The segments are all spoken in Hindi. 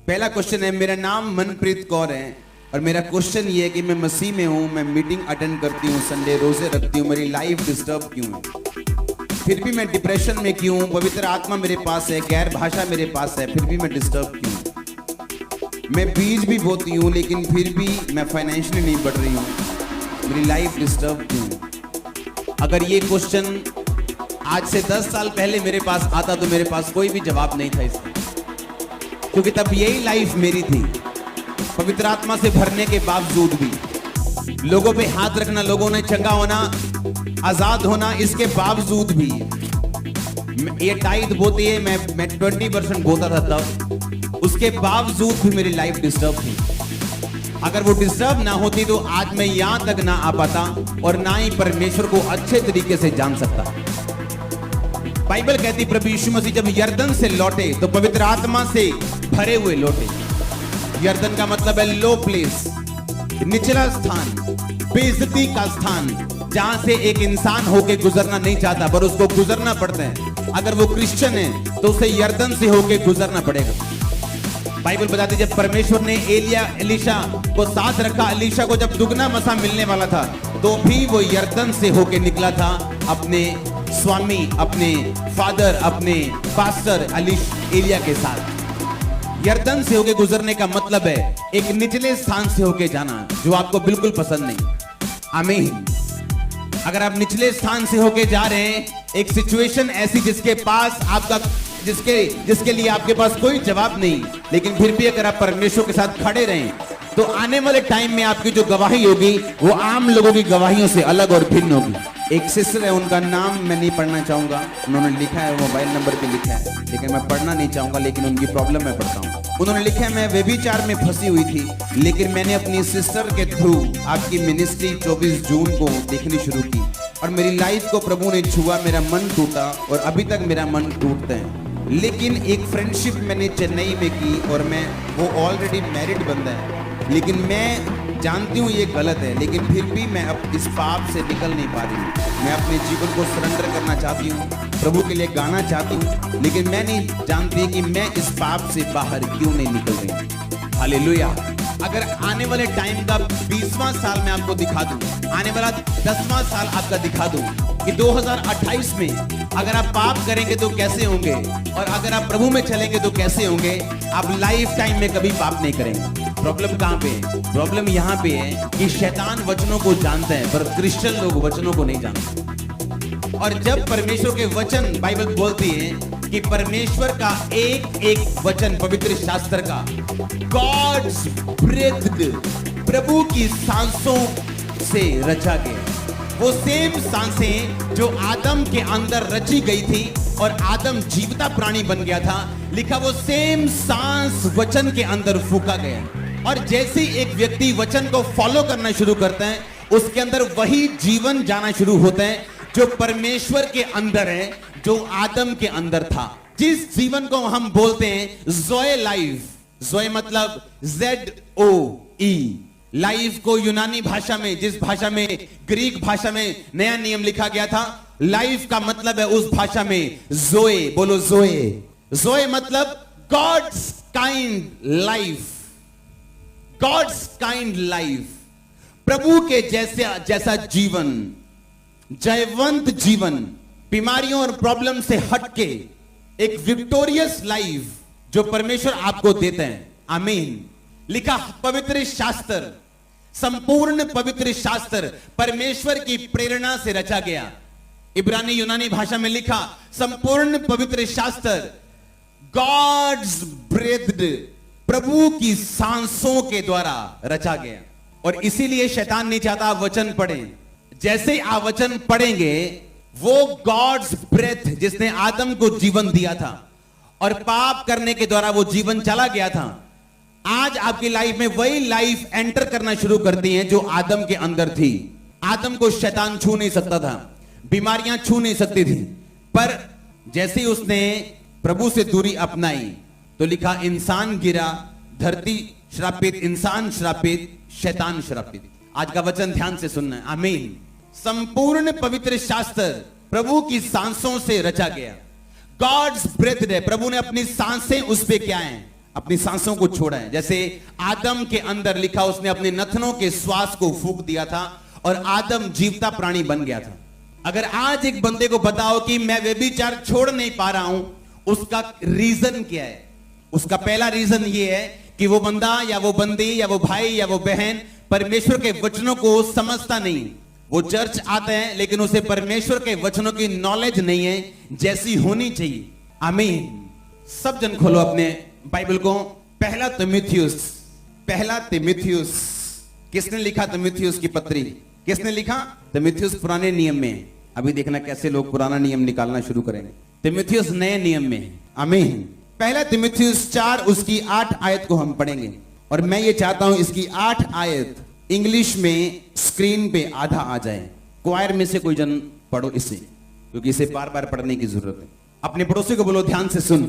पहला क्वेश्चन है, मेरा नाम मनप्रीत कौर है और मेरा क्वेश्चन ये है कि मैं मसीह में हूँ, मैं मीटिंग अटेंड करती हूँ, संडे रोजे रखती हूँ, मेरी लाइफ डिस्टर्ब क्यों है? फिर भी मैं डिप्रेशन में क्यों? पवित्र आत्मा मेरे पास है, गैर भाषा मेरे पास है, फिर भी मैं डिस्टर्ब क्यों? मैं बीज भी बोती हूँ लेकिन फिर भी मैं फाइनेंशियली नहीं बढ़ रही हूँ, मेरी लाइफ डिस्टर्ब क्यों? अगर ये क्वेश्चन आज से 10 साल पहले मेरे पास आता तो मेरे पास कोई भी जवाब नहीं था इसका, क्योंकि तब यही लाइफ मेरी थी। पवित्र आत्मा से भरने के बावजूद भी, लोगों पे हाथ रखना, लोगों ने चंगा होना, आजाद होना, इसके बावजूद भी ये टाइट बोती है, मैं 20% बोता था तब, उसके बावजूद भी मेरी लाइफ डिस्टर्ब थी। अगर वो डिस्टर्ब ना होती तो आज मैं यहां तक ना आ पाता और ना ही परमेश्वर को अच्छे तरीके से जान सकता। बाइबल कहती प्रभु यीशु मसीह जब यर्दन से लौटे तो पवित्र आत्मा से भरे हुए लौटे। यर्दन का मतलब है लो प्लेस, निचला स्थान, बेइज्जती का स्थान, जहां से एक इंसान होके गुजरना नहीं चाहता पर उसको गुजरना पड़ता है। अगर वो क्रिश्चियन है तो उसे यर्दन से होके गुजरना पड़ेगा। बाइबल बताती जब परमेश्वर ने एलिशा को साथ रखा, एलिशा को जब दुगना मसा मिलने वाला था तो भी वो यर्दन से होके निकला था अपने स्वामी, अपने फादर, अपने पास्टर एलिया के साथ। यर्दन से होके गुजरने का मतलब है एक निचले स्थान से होके जाना जो आपको बिल्कुल पसंद नहीं। आमीन। अगर आप निचले स्थान से होके जा रहे हैं, एक सिचुएशन ऐसी जिसके पास आपका जिसके लिए आपके पास कोई जवाब नहीं, लेकिन फिर भी अगर आप परमेश्वर के साथ खड़े रहें तो आने वाले टाइम में आपकी जो गवाही होगी वो आम लोगों की गवाहियों से अलग और भिन्न होगी। एक सिस्टर है, उनका नाम मैं नहीं पढ़ना चाहूंगा, उन्होंने लिखा है, मोबाइल नंबर भी लिखा है, लेकिन मैं पढ़ना नहीं चाहूंगा, लेकिन उनकी प्रॉब्लम मैं पढ़ता हूँ। उन्होंने लिखा है, मैं व्यभिचार में फंसी हुई थी लेकिन मैंने अपनी सिस्टर के थ्रू आपकी मिनिस्ट्री 24 जून को देखनी शुरू की और मेरी लाइफ को प्रभु ने छुआ, मेरा मन टूटा और अभी तक मेरा मन टूटता है। लेकिन एक फ्रेंडशिप मैंने चेन्नई में की और वो ऑलरेडी मैरिड बंदा है, लेकिन मैं जानती हूँ ये गलत है, लेकिन फिर भी मैं अब इस पाप से निकल नहीं पा रही हूँ। मैं अपने जीवन को सरेंडर करना चाहती हूँ, प्रभु के लिए गाना चाहती हूँ, लेकिन मैं नहीं जानती कि मैं इस पाप से बाहर क्यों नहीं निकल रही। हालेलुया। अगर आने वाले टाइम का 20वां साल मैं आपको दिखा दूं, आने वाला 10वां साल आपका दिखा दूं कि 2028 में अगर आप पाप करेंगे तो कैसे होंगे और अगर आप प्रभु में चलेंगे तो कैसे होंगे, आप लाइफ टाइम में कभी पाप नहीं करेंगे। प्रॉब्लम कहां पे है? प्रॉब्लम यहां पे है कि शैतान वचनों को जानते हैं पर क्रिश्चियन लोग वचनों को नहीं जानते। और जब परमेश्वर के वचन, बाइबल बोलती है कि परमेश्वर का एक एक वचन पवित्र शास्त्र का गॉड्स ब्रेथ, प्रभु की सांसों से रचा गया, वो सेम सांसें जो आदम के अंदर रची गई थी और आदम जीवता प्राणी बन गया था, लिखा वो सेम सांस वचन के अंदर फूका गया। और जैसे एक व्यक्ति वचन को फॉलो करना शुरू करता है उसके अंदर वही जीवन जाना शुरू होता है जो परमेश्वर के अंदर है, जो आदम के अंदर था। जिस जीवन को हम बोलते हैं ज़ोए लाइफ, ज़ोए मतलब ZOE, लाइफ को यूनानी भाषा में, जिस भाषा में, ग्रीक भाषा में नया नियम लिखा गया था, लाइफ का मतलब है उस भाषा में ज़ोए। बोलो ज़ोए। ज़ोए मतलब God's kind life, God's kind life, प्रभु के जैसा जीवन, जयवंत जीवन, बीमारियों और प्रॉब्लम से हटके एक विक्टोरियस लाइफ जो परमेश्वर आपको देते हैं। आमीन। लिखा पवित्र शास्त्र, संपूर्ण पवित्र शास्त्र परमेश्वर की प्रेरणा से रचा गया। इब्रानी यूनानी भाषा में लिखा संपूर्ण पवित्र शास्त्र गॉड्स ब्रेथ, प्रभु की सांसों के द्वारा रचा गया। और इसीलिए शैतान नहीं चाहता आप वचन पढ़ें। जैसे आप वचन पढ़ेंगे वो गॉड्स ब्रेथ जिसने आदम को जीवन दिया था और पाप करने के द्वारा वो जीवन चला गया था, आज आपकी लाइफ में वही लाइफ एंटर करना शुरू करती है जो आदम के अंदर थी। आदम को शैतान छू नहीं सकता था, बीमारियां छू नहीं सकती थी, पर जैसे ही उसने प्रभु से दूरी अपनाई तो लिखा इंसान गिरा, धरती श्रापित, इंसान श्रापित, शैतान श्रापित। आज का वचन ध्यान से सुनना है। आमीन। संपूर्ण पवित्र शास्त्र प्रभु की सांसों से रचा गया। गॉड्स ब्रेथ है, प्रभु ने अपनी सांसें उस पे क्या है, अपनी सांसों को छोड़ा है। जैसे आदम के अंदर लिखा, उसने अपने नथनों के श्वास को फूंक दिया था और आदम जीवता प्राणी बन गया था। अगर आज एक बंदे को बताओ कि मैं व्यभिचार छोड़ नहीं पा रहा हूं, उसका रीजन क्या है? उसका पहला रीजन ये है कि वो बंदा या वो बंदी या वो भाई या वो बहन परमेश्वर के वचनों को समझता नहीं। वो चर्च आता है लेकिन उसे परमेश्वर के वचनों की नॉलेज नहीं है जैसी होनी चाहिए। आमीन। सब जन खोलो अपने बाइबल को, पहला तिमुथियुस। किसने लिखा तिमुथियुस की पत्री? किसने लिखा? तिमुथियुस पुराने नियम में। अभी देखना कैसे लोग पुराना नियम निकालना शुरू करेंगे। तिमुथियुस नए नियम में। आमीन। पहला तिमुथियुस 4 उसकी 8 आयत को हम पढ़ेंगे और मैं ये चाहता हूं इसकी 8 आयत इंग्लिश में स्क्रीन पे आधा आ जाए। क्वायर में से कोई जन पढ़ो इसे, क्योंकि इसे बार बार पढ़ने की जरूरत है। अपने पड़ोसी को बोलो ध्यान से सुन,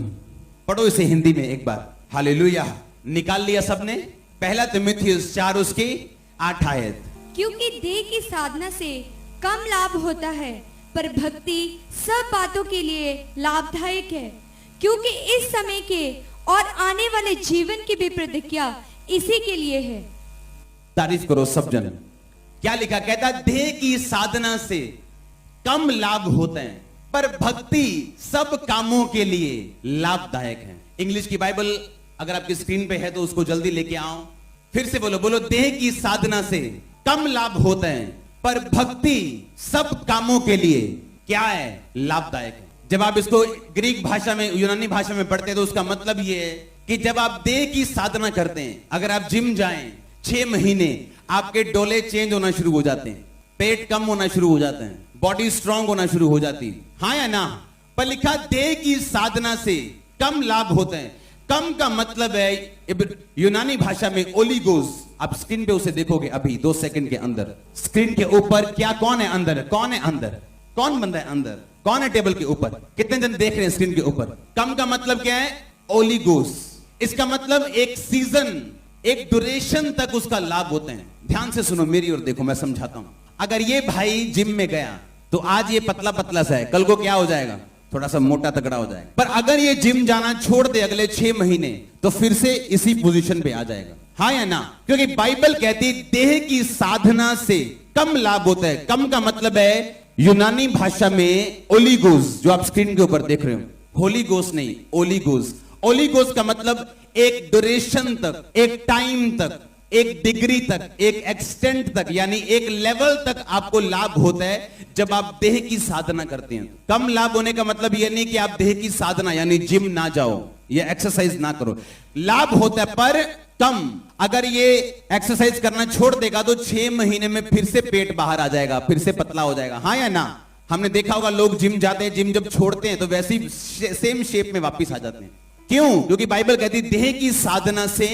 पढ़ो इसे हिंदी में एक बार। हालेलुया। निकाल लिया सबने? पहला तिमुथियुस 4 उसकी 8 आयत। क्योंकि देह की साधना से कम लाभ होता है, पर भक्ति सब बातों के लिए लाभदायक है, क्योंकि इस समय के और आने वाले जीवन की भी प्रतिज्ञा इसी के लिए है। तारीफ करो सब जन। क्या लिखा? कहता देह की साधना से कम लाभ होते हैं, पर भक्ति सब कामों के लिए लाभदायक है। इंग्लिश की बाइबल अगर आपकी स्क्रीन पे है तो उसको जल्दी लेके आओ। फिर से बोलो, देह की साधना से कम लाभ होते हैं, पर भक्ति सब कामों के लिए क्या है? लाभदायक है। जब आप इसको ग्रीक भाषा में, यूनानी भाषा में पढ़ते हैं तो उसका मतलब यह है कि जब आप देह की साधना करते हैं, अगर आप जिम जाएं 6 महीने, आपके डोले चेंज होना शुरू हो जाते हैं, पेट कम होना शुरू हो जाते हैं, बॉडी स्ट्रांग होना शुरू हो जाती है। हाँ या ना? पर लिखा देह की साधना से कम लाभ होते हैं। कम का मतलब है यूनानी भाषा में ओलिगोस। आप स्क्रीन पे उसे देखोगे अभी 2 सेकंड के अंदर। स्क्रीन के ऊपर क्या? कौन है अंदर? कौन है अंदर? कौन बंदा है अंदर? कौन है टेबल के ऊपर? कितने जन देख रहे हैं स्क्रीन के ऊपर? कम का मतलब क्या है? ओलिगोस। इसका मतलब एक सीजन, एक ड्यूरेशन तक उसका लाभ होते हैं। ध्यान से सुनो, मेरी ओर देखो, मैं समझाता हूं। अगर ये भाई जिम में गया तो आज ये पतला पतला सा है, कल को क्या हो जाएगा? थोड़ा सा मोटा तगड़ा हो जाएगा। पर अगर ये जिम जाना छोड़ दे अगले 6 महीने तो फिर से इसी पोजीशन पे आ जाएगा। हाँ या ना? क्योंकि बाइबल कहती देह की साधना से कम लाभ होता है। कम का मतलब है यूनानी भाषा में ओलिगोस, जो आप स्क्रीन के ऊपर देख रहे हो। होलीगोस नहीं, ओलिगोस। ओलिगोस का मतलब एक ड्यूरेशन तक, एक टाइम तक, एक डिग्री तक, एक एक्सटेंट तक, यानी एक लेवल तक आपको लाभ होता है जब आप देह की साधना करते हैं। कम लाभ होने का मतलब यह नहीं कि आप देह की साधना यानी जिम ना जाओ या एक्सरसाइज ना करो। लाभ होता है पर कम। अगर ये एक्सरसाइज करना छोड़ देगा तो 6 महीने में फिर से पेट बाहर आ जाएगा, फिर से पतला हो जाएगा। हाँ या ना? हमने देखा होगा लोग जिम जाते हैं, जिम जब छोड़ते हैं तो वैसी सेम शेप में वापिस आ जाते हैं। क्यों? क्योंकि बाइबल कहती देह की साधना से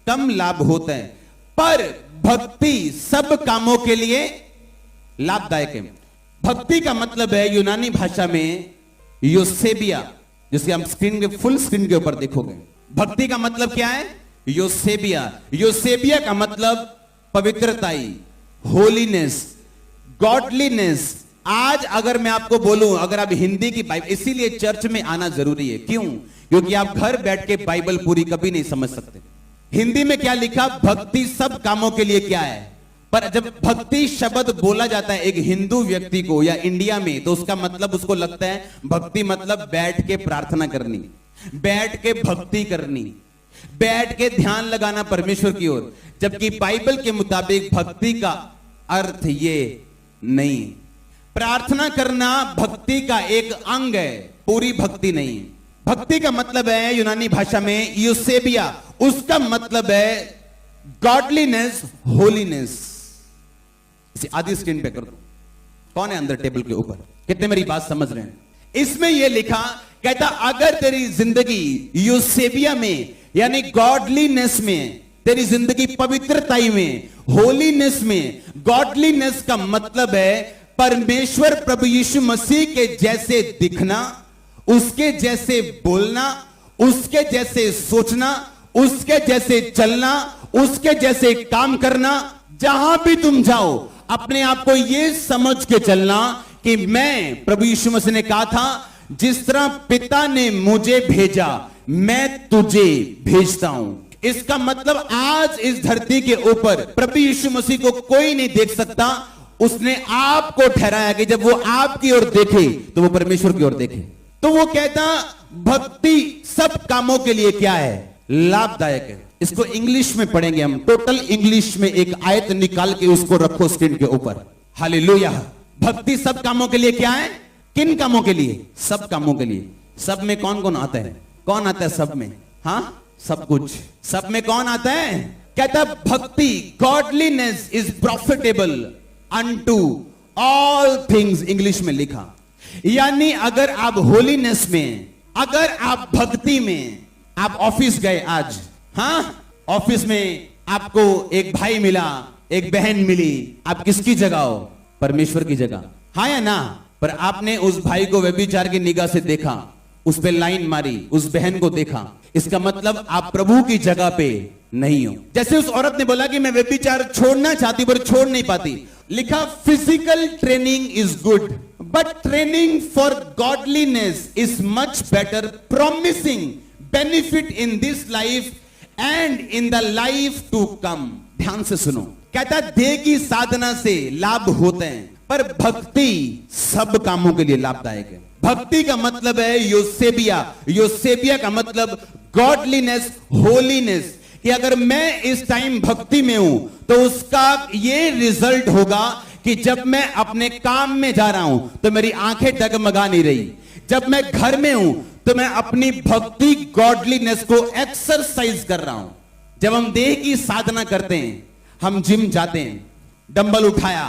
कम लाभ होता है, पर भक्ति सब कामों के लिए लाभदायक है। भक्ति का मतलब है यूनानी भाषा में योसेबिया, जिसके हम स्क्रीन के फुल स्क्रीन के ऊपर देखोगे। भक्ति का मतलब क्या है? योसेबिया। योसेबिया का मतलब पवित्रताई, होलीनेस, गॉडलीनेस। आज अगर मैं आपको बोलूं, अगर आप हिंदी की बाइबल, इसीलिए चर्च में आना जरूरी है। क्यों? क्योंकि आप घर बैठ के बाइबल पूरी कभी नहीं समझ सकते। हिंदी में क्या लिखा? भक्ति सब कामों के लिए क्या है? पर जब भक्ति शब्द बोला जाता है एक हिंदू व्यक्ति को या इंडिया में, तो उसका मतलब उसको लगता है भक्ति मतलब बैठ के प्रार्थना करनी, बैठ के भक्ति करनी, बैठ के ध्यान लगाना परमेश्वर की ओर। जबकि बाइबल के मुताबिक भक्ति का अर्थ ये नहीं। प्रार्थना करना भक्ति का एक अंग है, पूरी भक्ति नहीं। भक्ति का मतलब है यूनानी भाषा में यूसेबिया, उसका मतलब है गॉडलीनेस, होलीनेस। इसे आधी स्क्रीन पे कर दो। कौन है अंदर टेबल के ऊपर? कितने मेरी बात समझ रहे हैं? इसमें यह लिखा, कहता अगर तेरी जिंदगी यूसेबिया में यानी गॉडलीनेस में, तेरी जिंदगी पवित्रताई में, होलीनेस में, गॉडलीनेस का मतलब है परमेश्वर प्रभु यीशु मसीह के जैसे दिखना, उसके जैसे बोलना, उसके जैसे सोचना, उसके जैसे चलना, उसके जैसे काम करना। जहां भी तुम जाओ अपने आप को यह समझ के चलना कि मैं, प्रभु यीशु मसीह ने कहा था, जिस तरह पिता ने मुझे भेजा मैं तुझे भेजता हूं। इसका मतलब आज इस धरती के ऊपर प्रभु यीशु मसीह को कोई नहीं देख सकता। उसने आपको ठहराया कि जब वो आपकी ओर देखे तो वो परमेश्वर की ओर देखे। तो वो कहता भक्ति सब कामों के लिए क्या है? लाभदायक है। इसको इंग्लिश में पढ़ेंगे हम, टोटल इंग्लिश में एक आयत निकाल के उसको रखो स्क्रीन के ऊपर। हालेलुया। भक्ति सब कामों के लिए क्या है? किन कामों के लिए? सब कामों के लिए। सब में कौन कौन आता है? कौन आता है सब में? हाँ, सब कुछ। सब में कौन आता है? कहता भक्ति, godliness is profitable unto all things, English में लिखा। यानी अगर आप होलीनेस में, अगर आप भक्ति में, आप ऑफिस गए आज, हाँ, ऑफिस में आपको एक भाई मिला, एक बहन मिली, आप किसकी जगह हो? परमेश्वर की जगह, हाँ या ना? पर आपने उस भाई को व्यभिचार की निगाह से देखा, उस पे लाइन मारी, उस बहन को देखा, इसका मतलब आप प्रभु की जगह पे नहीं हो। जैसे उस औरत ने बोला कि मैं व्यभिचार छोड़ना चाहती पर छोड़ नहीं पाती। लिखा physical training is good but training for godliness is much better, promising benefit in this life and in the life to come. ध्यान से सुनो, कहता देह की साधना से लाभ होते हैं पर भक्ति सब कामों के लिए लाभदायक है। भक्ति का मतलब है योसेबिया, योसेबिया का मतलब गॉडलीनेस, होलीनेस, कि अगर मैं इस टाइम भक्ति में हूं तो उसका ये रिजल्ट होगा कि जब मैं अपने काम में जा रहा हूं तो मेरी आंखें डगमगा नहीं रही। जब मैं घर में हूं तो मैं अपनी भक्ति गॉडलीनेस को एक्सरसाइज कर रहा हूं। जब हम देह की साधना करते हैं, हम जिम जाते हैं, डंबल उठाया,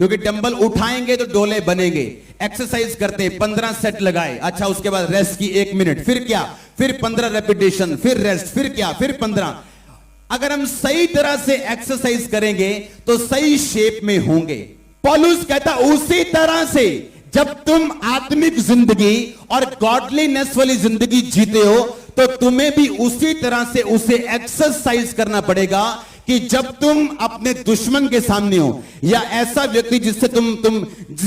क्योंकि डंबल उठाएंगे तो डोले बनेंगे, एक्सरसाइज करते हैं, 15 सेट लगाए, अच्छा उसके बाद रेस्ट की 1 मिनट, फिर क्या, फिर 15 रेपिटेशन, फिर रेस्ट, फिर क्या, फिर 15। अगर हम सही तरह से एक्सरसाइज करेंगे तो सही शेप में होंगे। पौलुस कहता उसी तरह से जब तुम आत्मिक जिंदगी और गॉडलीनेस वाली जिंदगी जीते हो तो तुम्हें भी उसी तरह से उसे एक्सरसाइज करना पड़ेगा कि जब तुम अपने दुश्मन के सामने हो या ऐसा व्यक्ति जिससे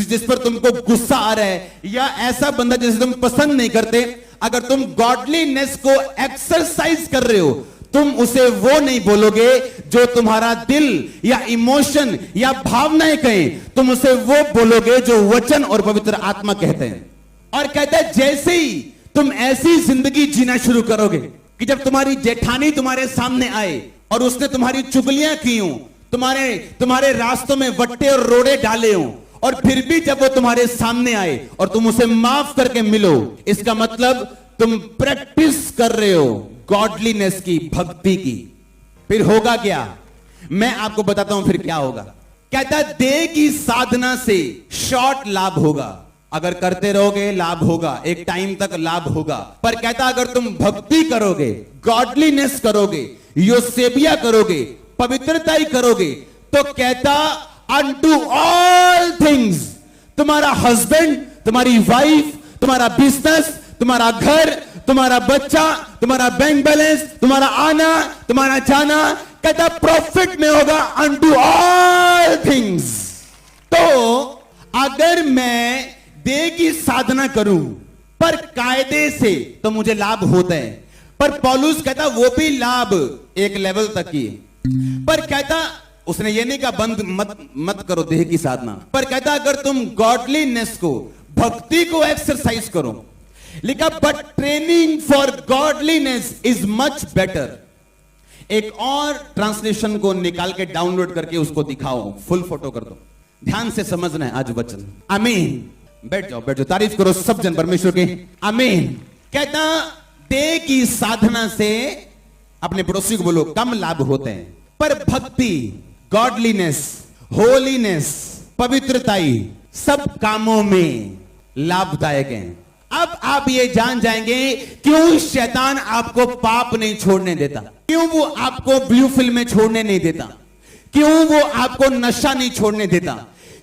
जिस पर तुमको गुस्सा आ रहा है या ऐसा बंदा जिसे तुम पसंद नहीं करते, अगर तुम गॉडलीनेस को एक्सरसाइज कर रहे हो, तुम उसे वो नहीं बोलोगे जो तुम्हारा दिल या इमोशन या भावनाएं कहें, तुम उसे वो बोलोगे जो वचन और पवित्र आत्मा कहते हैं। और कहता है जैसे ही तुम ऐसी जिंदगी जीना शुरू करोगे कि जब तुम्हारी जेठानी तुम्हारे सामने आए और उसने तुम्हारी चुगलियां की हो, तुम्हारे रास्तों में वट्टे और रोड़े डाले हो, और फिर भी जब वो तुम्हारे सामने आए और तुम उसे माफ करके मिलो, इसका मतलब तुम प्रैक्टिस कर रहे हो गॉडलीनेस की, भक्ति की। फिर होगा क्या? मैं आपको बताता हूं फिर क्या होगा। कहता देह की साधना से शॉर्ट लाभ होगा, अगर करते रहोगे लाभ होगा, एक टाइम तक लाभ होगा। पर कहता अगर तुम भक्ति करोगे, गॉडलीनेस करोगे, योसेबिया करोगे, पवित्रताई करोगे, तो कहता अनटू ऑल थिंग्स, तुम्हारा हस्बैंड, तुम्हारी वाइफ, तुम्हारा बिजनेस, तुम्हारा घर, तुम्हारा बच्चा, तुम्हारा बैंक बैलेंस, तुम्हारा आना, तुम्हारा जाना, कहता प्रॉफिट में होगा अनटू ऑल थिंग्स। तो अगर मैं देह की साधना करूं पर कायदे से तो मुझे लाभ होता है, पर पौलुस कहता वो भी लाभ एक लेवल तक ही है। पर कहता उसने ये नहीं कहा बंद मत करो देह की साधना, पर कहता अगर तुम गॉडलीनेस को, भक्ति को एक्सरसाइज करो। लिखा but training for godliness is much better. एक और ट्रांसलेशन को निकाल के डाउनलोड करके उसको दिखाओ, फुल फोटो कर दो, ध्यान से समझना है आज वचन। आमीन। बैठ जाओ, तारीफ करो सब जन परमेश्वर की। आमीन। कहता देह की साधना से, अपने पड़ोसी को बोलो, कम लाभ होते हैं, पर भक्ति, गॉडलीनेस, होलीनेस, पवित्रताई सब कामों में लाभदायक है। अब आप ये जान जाएंगे क्यों शैतान आपको पाप नहीं छोड़ने देता, क्यों वो आपको ब्लू फिल्में छोड़ने नहीं देता, क्यों वो आपको नशा नहीं छोड़ने देता,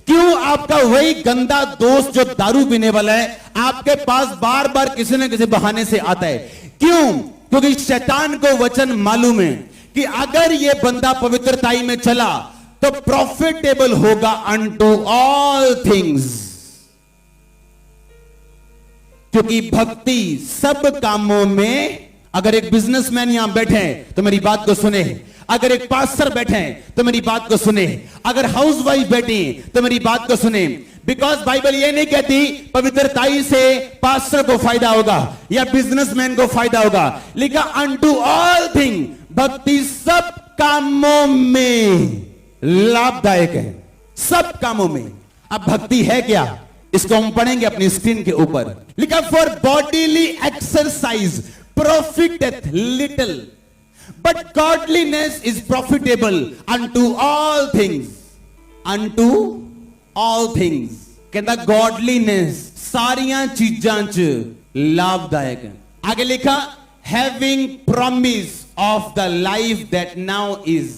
क्यों आपका वही गंदा दोस्त जो दारू पीने वाला है आपके पास बार बार किसी न किसी बहाने से आता है। क्यों? क्योंकि शैतान को वचन मालूम है कि अगर ये बंदा पवित्रताई में चला तो प्रॉफिटेबल होगा अनटू ऑल थिंग्स, क्योंकि भक्ति सब कामों में अगर एक बिजनेसमैन यहां बैठे हैं तो मेरी बात को सुने, अगर एक पास्टर बैठे हैं तो मेरी बात को सुने, अगर हाउसवाइफ बैठी तो मेरी बात को सुने। बिकॉज बाइबल ये नहीं कहती पवित्रताई से पास्टर को फायदा होगा या बिजनेसमैन को फायदा होगा। लिखा अनटू ऑल थिंग, भक्ति सब कामों में लाभदायक है, सब कामों में। अब भक्ति है क्या, इसको हम पढ़ेंगे अपनी स्क्रीन के ऊपर। लिखा for bodily exercise profiteth little but godliness is profitable unto all things. Unto all things कहता गॉडलीनेस सारियां चीजां च लाभदायक है। आगे लिखा having promise of the life that now is,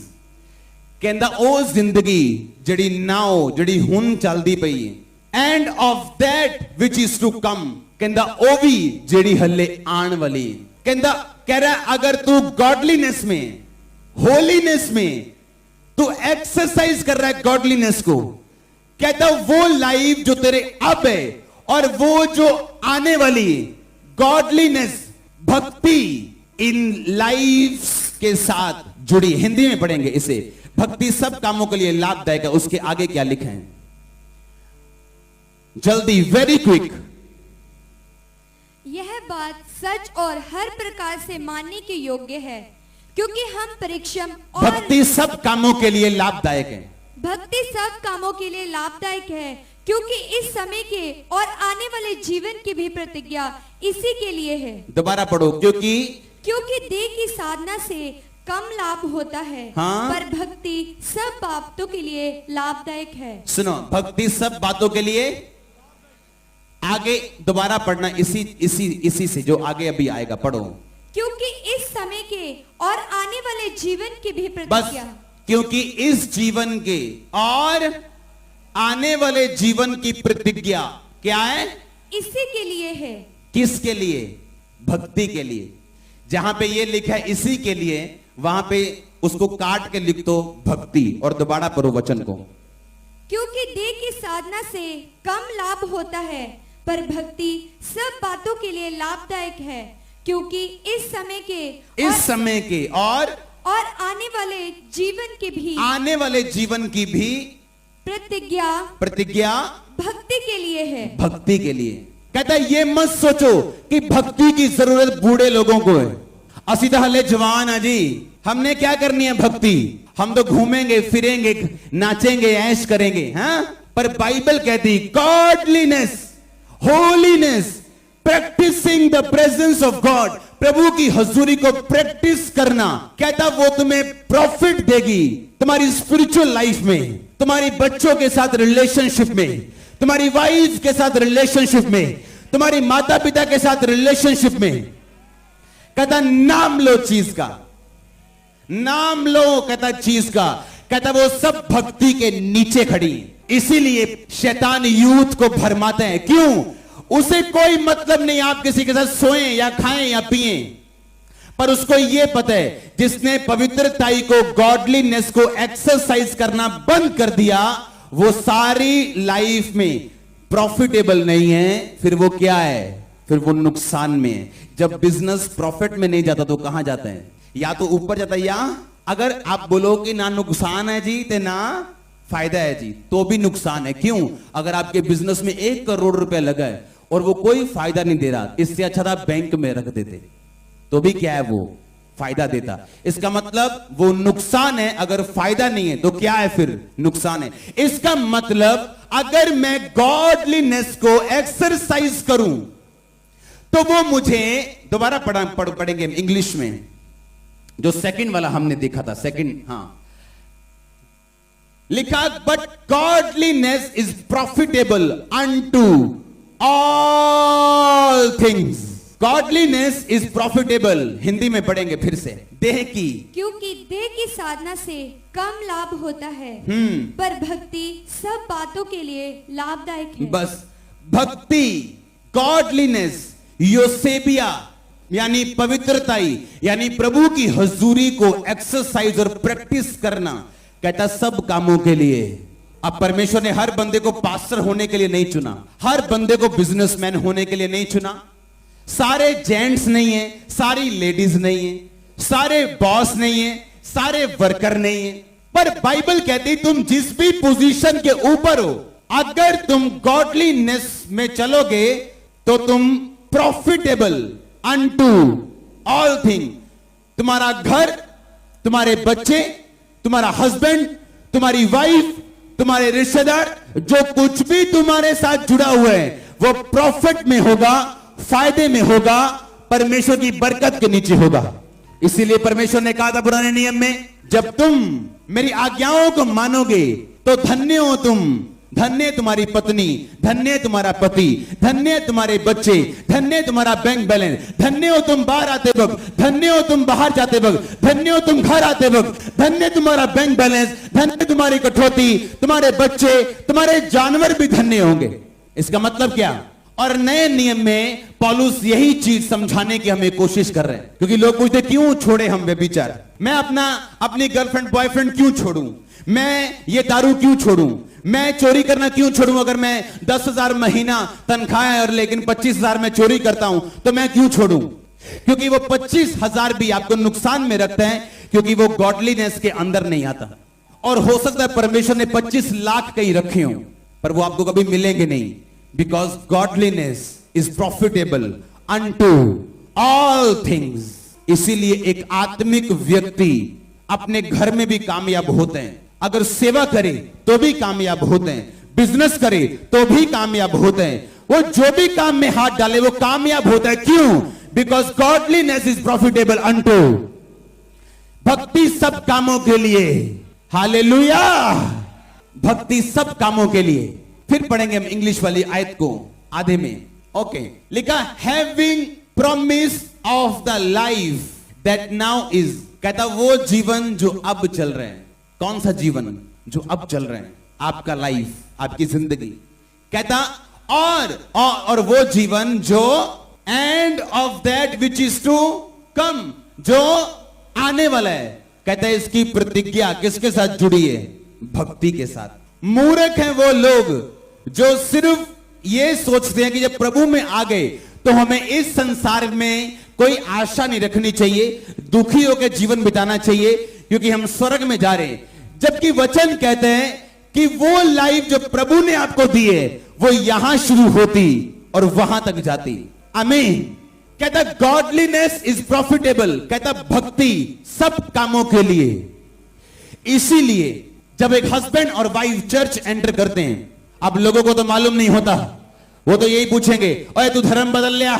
कहता ओ जिंदगी जड़ी नाउ जड़ी हुन चलदी पई है, end of that which is to come, कहता ओ भी जड़ी हले आने वाली है। कहता कह रहा है अगर तू गॉडलीनेस में, होलीनेस में तू एक्सरसाइज कर रहा है गॉडलीनेस को, कहता वो लाइफ जो तेरे अब है और वो जो आने वाली है, गॉडलीनेस भक्ति इन लाइफ के साथ जुड़ी। हिंदी में पढ़ेंगे इसे, भक्ति सब कामों के लिए लाभदायक है। उसके आगे क्या लिखा है, जल्दी, वेरी क्विक। यह बात सच और हर प्रकार से मानने के योग्य है, क्योंकि हम परिश्रम और भक्ति सब कामों के लिए लाभदायक है। भक्ति सब कामों के लिए लाभदायक है, क्योंकि इस समय के और आने वाले जीवन की भी प्रतिज्ञा इसी के लिए है। दोबारा पढ़ो, क्योंकि देह की साधना से कम लाभ होता है, हाँ? पर भक्ति सब बातों के लिए लाभदायक है। सुनो, भक्ति सब बातों के लिए, आगे दोबारा पढ़ना इसी से जो आगे अभी आएगा, पढ़ो। क्योंकि इस समय के और आने वाले जीवन की भी बस, प्रतिज्ञा, क्योंकि इस जीवन के और आने वाले जीवन की प्रतिज्ञा क्या है, इसी के लिए है। किसके लिए, भक्ति के लिए। जहां पे ये लिखा है इसी के लिए, वहां पे उसको काट के लिख दो भक्ति, और दोबारा पढ़ो वचन को। क्योंकि देह की साधना से कम लाभ होता है, पर भक्ति सब बातों के लिए लाभदायक है, क्योंकि इस समय के और आने वाले जीवन की भी प्रतिज्ञा भक्ति के लिए है। भक्ति के लिए कहता है ये मत सोचो कि भक्ति की जरूरत बूढ़े लोगों को है। असी तो हले जवान है जी, हमने क्या करनी है भक्ति, हम तो घूमेंगे फिरेंगे नाचेंगे ऐश करेंगे, हाँ? पर बाइबल कहती godliness, holiness, practising the presence of God, प्रभु की हजूरी को प्रैक्टिस करना, कहता वो तुम्हें प्रॉफिट देगी तुम्हारी स्पिरिचुअल लाइफ में, तुम्हारी बच्चों के साथ रिलेशनशिप में, तुम्हारी वाइफ के साथ रिलेशनशिप में, तुम्हारी माता पिता के साथ रिलेशनशिप में। कहता नाम लो चीज का, नाम लो, कहता चीज का, कहता वो सब भक्ति के नीचे खड़ी। इसीलिए शैतान यूथ को भरमाते हैं। क्यों? उसे कोई मतलब नहीं आप किसी के साथ सोएं या खाएं या पिएं, पर उसको यह पता है जिसने पवित्रताई को, गॉडलीनेस को एक्सरसाइज करना बंद कर दिया, वो सारी लाइफ में प्रॉफिटेबल नहीं है। फिर वो क्या है, फिर वो नुकसान में है। जब बिजनेस प्रॉफिट में नहीं जाता तो कहां जाता है, या तो ऊपर जाता है, या अगर आप बोलो कि ना नुकसान है जी ते ना फायदा है जी, तो भी नुकसान है। क्यों? अगर आपके बिजनेस में 1 करोड़ रुपया लगा है और वो कोई फायदा नहीं दे रहा, इससे अच्छा था बैंक में रख देते, तो भी क्या है वो फायदा देता। इसका मतलब वो नुकसान है। अगर फायदा नहीं है तो क्या है, फिर नुकसान है। इसका मतलब अगर मैं गॉडलीनेस को एक्सरसाइज करूं तो वो मुझे, दोबारा पढ़ेंगे इंग्लिश में, जो सेकंड वाला हमने देखा था, सेकंड, हाँ, लिखा but godliness is profitable unto all things. Godliness is profitable, Hindi में पढ़ेंगे फिर से, देह की, क्योंकि देह की साधना से कम लाभ होता है, पर भक्ति सब बातों के लिए लाभदायक है। बस भक्ति, गॉडलीनेस, योसेबिया यानी पवित्रताई, यानी प्रभु की हजूरी को एक्सरसाइज और प्रैक्टिस करना, कहता सब कामों के लिए। अब परमेश्वर ने हर बंदे को पास्टर होने के लिए नहीं चुना, हर बंदे को बिजनेसमैन होने के लिए नहीं चुना, सारे जेंट्स नहीं है, सारी लेडीज नहीं है, सारे बॉस नहीं है, सारे वर्कर नहीं है। पर बाइबल कहती तुम जिस भी पोजीशन के ऊपर हो, अगर तुम गॉडलीनेस में चलोगे तो तुम प्रॉफिटेबल अनटू ऑल थिंग। तुम्हारा घर, तुम्हारे बच्चे, तुम्हारा हस्बैंड, तुम्हारी वाइफ, तुम्हारे रिश्तेदार, जो कुछ भी तुम्हारे साथ जुड़ा हुआ है वो प्रॉफिट में होगा, फायदे में होगा, परमेश्वर की बरकत के नीचे होगा। इसीलिए परमेश्वर ने कहा था पुराने नियम में, जब तुम मेरी आज्ञाओं को मानोगे तो धन्य हो तुम, धन्य तुम्हारी पत्नी, धन्य तुम्हारा पति, धन्य तुम्हारे बच्चे, धन्य तुम्हारा बैंक बैलेंस, धन्य हो तुम बाहर आते वक्त, धन्य हो तुम बाहर जाते वक्त, धन्य हो तुम घर आते वक्त, धन्य तुम्हारा बैंक बैलेंस, धन्य तुम्हारी कठौती, तुम्हारे बच्चे, तुम्हारे जानवर भी धन्य होंगे। इसका मतलब क्या? और नए नियम में पौलुस यही चीज समझाने की हमें कोशिश कर रहे हैं, क्योंकि लोग पूछते क्यों छोड़े हम व्यभिचार, मैं अपनी गर्लफ्रेंड बॉयफ्रेंड क्यों छोड़ूं, मैं ये दारू क्यों छोड़ूं, मैं चोरी करना क्यों छोड़ूं? अगर मैं 10,000 महीना तनख्वाह है और लेकिन 25,000 में चोरी करता हूं तो मैं क्यों छोड़ूं? क्योंकि वो 25,000 भी आपको नुकसान में रखते हैं, क्योंकि वो गॉडलीनेस के अंदर नहीं आता। और हो सकता है परमेश्वर ने 25 लाख कहीं रखे हो, पर वो आपको कभी मिलेंगे नहीं, because godliness is profitable unto all things. इसीलिए एक आत्मिक व्यक्ति अपने घर में भी कामयाब होते हैं, अगर सेवा करे तो भी कामयाब होते हैं, बिजनेस करे तो भी कामयाब होते हैं, वो जो भी काम में हाथ डाले वो कामयाब होता है। क्यों? Because godliness is profitable unto. भक्ति सब कामों के लिए, हालेलुया, भक्ति सब कामों के लिए। फिर पढ़ेंगे हम इंग्लिश वाली आयत को आधे में। ओके, लिखा having promise of the life that now is. कहता वो जीवन जो अब चल रहे हैं। कौन सा जीवन? जो अब चल रहे हैं, आपका लाइफ, आपकी जिंदगी। कहता और वो जीवन जो end of that which is to come, जो आने वाला है। कहता है इसकी प्रतिज्ञा किसके साथ जुड़ी है? भक्ति के साथ। मूर्ख हैं वो लोग जो सिर्फ ये सोचते हैं कि जब प्रभु में आ गए तो हमें इस संसार में कोई आशा नहीं रखनी चाहिए, दुखी होकर जीवन बिताना चाहिए क्योंकि हम स्वर्ग में जा रहे हैं। जबकि वचन कहते हैं कि वो लाइफ जो प्रभु ने आपको दी है वो यहां शुरू होती और वहां तक जाती। आमीन। कहता गॉडलीनेस इज प्रॉफिटेबल। कहता भक्ति सब कामों के लिए। इसीलिए जब एक हस्बैंड और वाइफ चर्च एंटर करते हैं, अब लोगों को तो मालूम नहीं होता, वो तो यही पूछेंगे ओए तू धर्म बदल लिया,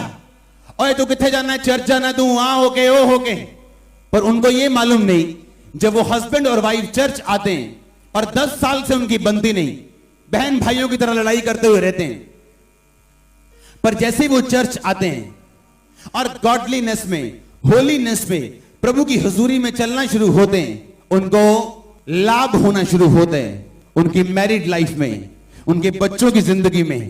ओए तू किथे जाना है, चर्च जाना, तू वहां होके ओ होके। पर उनको ये मालूम नहीं, जब वो हस्बैंड और वाइफ चर्च आते हैं और 10 साल से उनकी बनती नहीं, बहन भाइयों की तरह लड़ाई करते हुए रहते हैं, पर जैसे ही वो चर्च आते हैं और गॉडलीनेस में, होलीनेस में, प्रभु की हुजूरी में चलना शुरू होते हैं, उनको लाभ होना शुरू होते हैं, उनकी मैरिड लाइफ में, उनके बच्चों की जिंदगी में।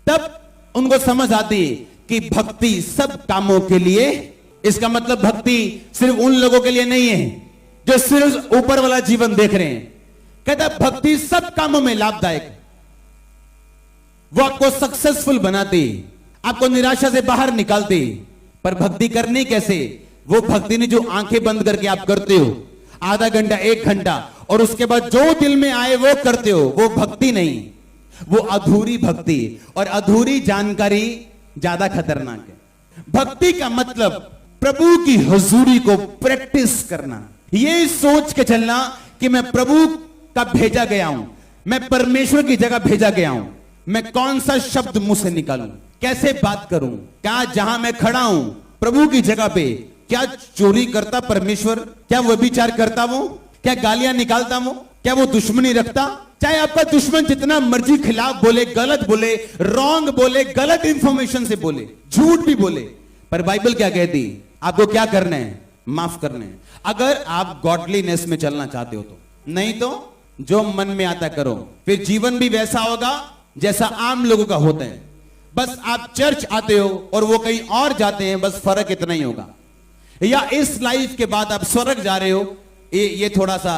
तब उनको समझ आती है कि भक्ति सब कामों के लिए। इसका मतलब भक्ति सिर्फ उन लोगों के लिए नहीं है जो सिर्फ ऊपर वाला जीवन देख रहे हैं। कहता भक्ति सब कामों में लाभदायक, वो आपको सक्सेसफुल बनाती, आपको निराशा से बाहर निकालती। पर भक्ति करनी कैसे? वो भक्ति ने जो आंखें बंद करके आप करते हो आधा घंटा 1 घंटा और उसके बाद जो दिल में आए वो करते हो, वो भक्ति नहीं, वो अधूरी भक्ति। और अधूरी जानकारी ज्यादा खतरनाक है। भक्ति का मतलब प्रभु की हुजूरी को प्रैक्टिस करना, ये सोच के चलना कि मैं प्रभु का भेजा गया हूं, मैं परमेश्वर की जगह भेजा गया हूं, मैं कौन सा शब्द मुंह से निकालूं, कैसे बात करूं, क्या जहां मैं खड़ा हूं प्रभु की जगह पे, क्या चोरी करता परमेश्वर, क्या व्यभिचार करता वो, क्या गालियां निकालता वो, क्या वो दुश्मनी रखता? चाहे आपका दुश्मन जितना मर्जी खिलाफ बोले, गलत बोले, रॉन्ग बोले, गलत इंफॉर्मेशन से बोले, झूठ भी बोले, पर बाइबल क्या कहती? आपको क्या करना है? माफ करना है, अगर आप गॉडलीनेस में चलना चाहते हो तो। नहीं तो जो मन में आता करो, फिर जीवन भी वैसा होगा जैसा आम लोगों का होता है। बस आप चर्च आते हो और वो कहीं और जाते हैं, बस फर्क इतना ही होगा। या इस लाइफ के बाद आप स्वर्ग जा रहे हो, ये थोड़ा सा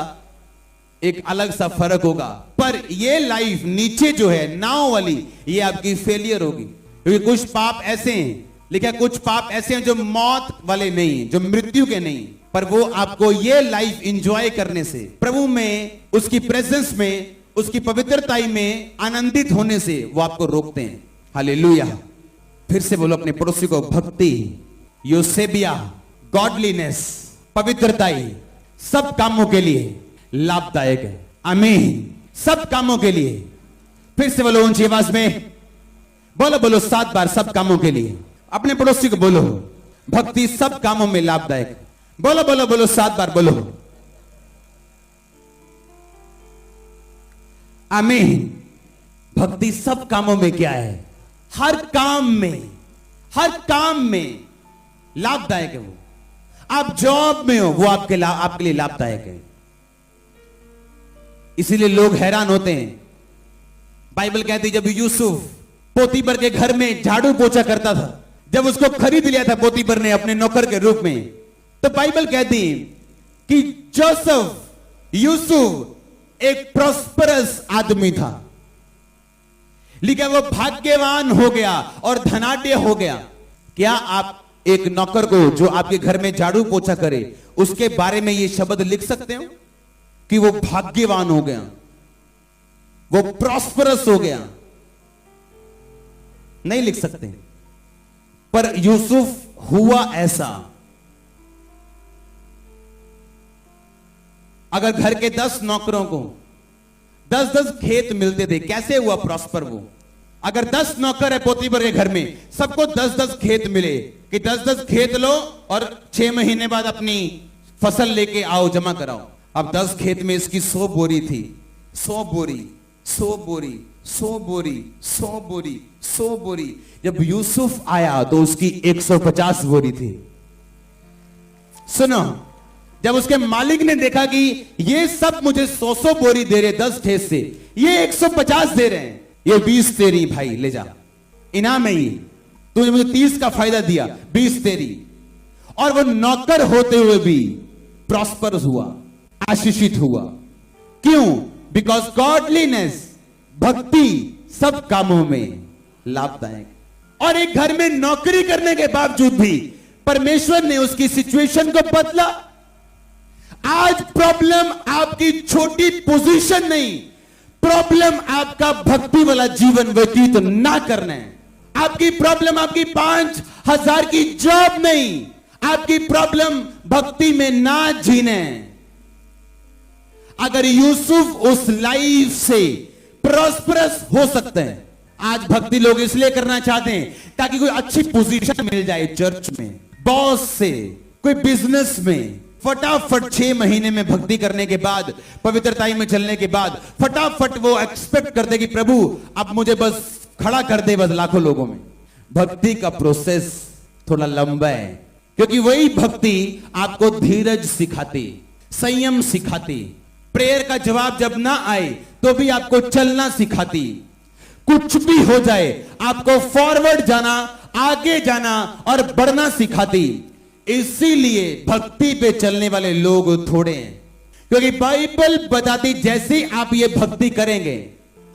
एक अलग सा फर्क होगा। पर ये लाइफ नीचे जो है नाव वाली, ये आपकी फेलियर होगी, क्योंकि कुछ पाप ऐसे हैं लिखा है कुछ पाप ऐसे हैं जो मौत वाले नहीं, जो मृत्यु के नहीं, पर वो आपको ये लाइफ एंजॉय करने से, प्रभु में, उसकी प्रेजेंस में, उसकी पवित्रताई में आनंदित होने से वो आपको रोकते हैं। हालेलुया। फिर से बोलो अपने पड़ोसी को, भक्ति, यूसेबिया, गॉडलीनेस, पवित्रताई सब कामों के लिए लाभदायक है। आमीन। सब कामों के लिए। फिर से बोलो ऊंची आवाज में, बोलो बोलो 7 बार, सब कामों के लिए। अपने पड़ोसी को बोलो, भक्ति सब कामों में लाभदायक है। बोलो बोलो बोलो 7 बार बोलो। आमीन। भक्ति सब कामों में क्या है? हर काम में, हर काम में लाभदायक है। वो आप जॉब में हो, वो आपके लिए लाभदायक है। इसीलिए लोग हैरान होते हैं। बाइबल कहती जब यूसुफ पोतीपर के घर में झाड़ू पोछा करता था, जब उसको खरीद लिया था पोतीपर ने अपने नौकर के रूप में, तो बाइबल कहती कि जोसेफ, यूसुफ एक प्रॉस्परस आदमी था। लेकिन वो भाग्यवान हो गया और धनाढ्य हो गया। क्या आप एक नौकर को जो आपके घर में झाड़ू पोछा करे, उसके बारे में ये शब्द लिख सकते हो कि वो भाग्यवान हो गया, वो प्रॉस्परस हो गया? नहीं लिख सकते। पर यूसुफ हुआ ऐसा। अगर घर के 10 नौकरों को 10-10 खेत मिलते थे, कैसे हुआ प्रॉस्पर वो? अगर 10 नौकर है पोतीपर के घर में, सबको 10-10 खेत मिले कि 10-10 खेत लो और 6 महीने बाद अपनी फसल लेके आओ, जमा कराओ। अब 10 खेत में इसकी 100 बोरी थी। 100 बोरी, 100 बोरी, 100 बोरी, 100 बोरी, 100 बोरी। जब यूसुफ आया तो उसकी 150 बोरी थी। सुनो, जब उसके मालिक ने देखा कि ये सब मुझे 100 बोरी दे रहे 10 खेत से, ये 150 दे रहे हैं, ये 20 तेरी भाई, ले जा, इनाम है ये, तूने मुझे 30 का फायदा दिया, 20 तेरी। और वो नौकर होते हुए भी प्रॉस्पर हुआ, आशीषित हुआ। क्यों? बिकॉज गॉडलीनेस, भक्ति सब कामों में लाभदायक। और एक घर में नौकरी करने के बावजूद भी परमेश्वर ने उसकी सिचुएशन को बदला। आज प्रॉब्लम आपकी छोटी पोजीशन नहीं, प्रॉब्लम आपका भक्ति वाला जीवन व्यतीत ना करना है। आपकी प्रॉब्लम आपकी 5,000 की जॉब नहीं, आपकी प्रॉब्लम भक्ति में ना जीने। अगर यूसुफ उस लाइफ से प्रॉस्परस हो सकते हैं, आज भक्ति लोग इसलिए करना चाहते हैं ताकि कोई अच्छी पोजीशन मिल जाए, चर्च में, बॉस से, कोई बिजनेस में। फटाफट 6 महीने में भक्ति करने के बाद, पवित्रताई में चलने के बाद, फटाफट वो एक्सपेक्ट करते कि प्रभु अब मुझे बस खड़ा कर दे, बस लाखों लोगों में। भक्ति का प्रोसेस थोड़ा लंबा है, क्योंकि वही भक्ति आपको धीरज सिखाती, संयम सिखाती, प्रेयर का जवाब जब ना आए तो भी आपको चलना सिखाती। कुछ भी हो जाए आपको फॉरवर्ड जाना, आगे जाना और बढ़ना सिखाती। इसीलिए भक्ति पे चलने वाले लोग थोड़े हैं, क्योंकि बाइबल बताती जैसे आप ये भक्ति करेंगे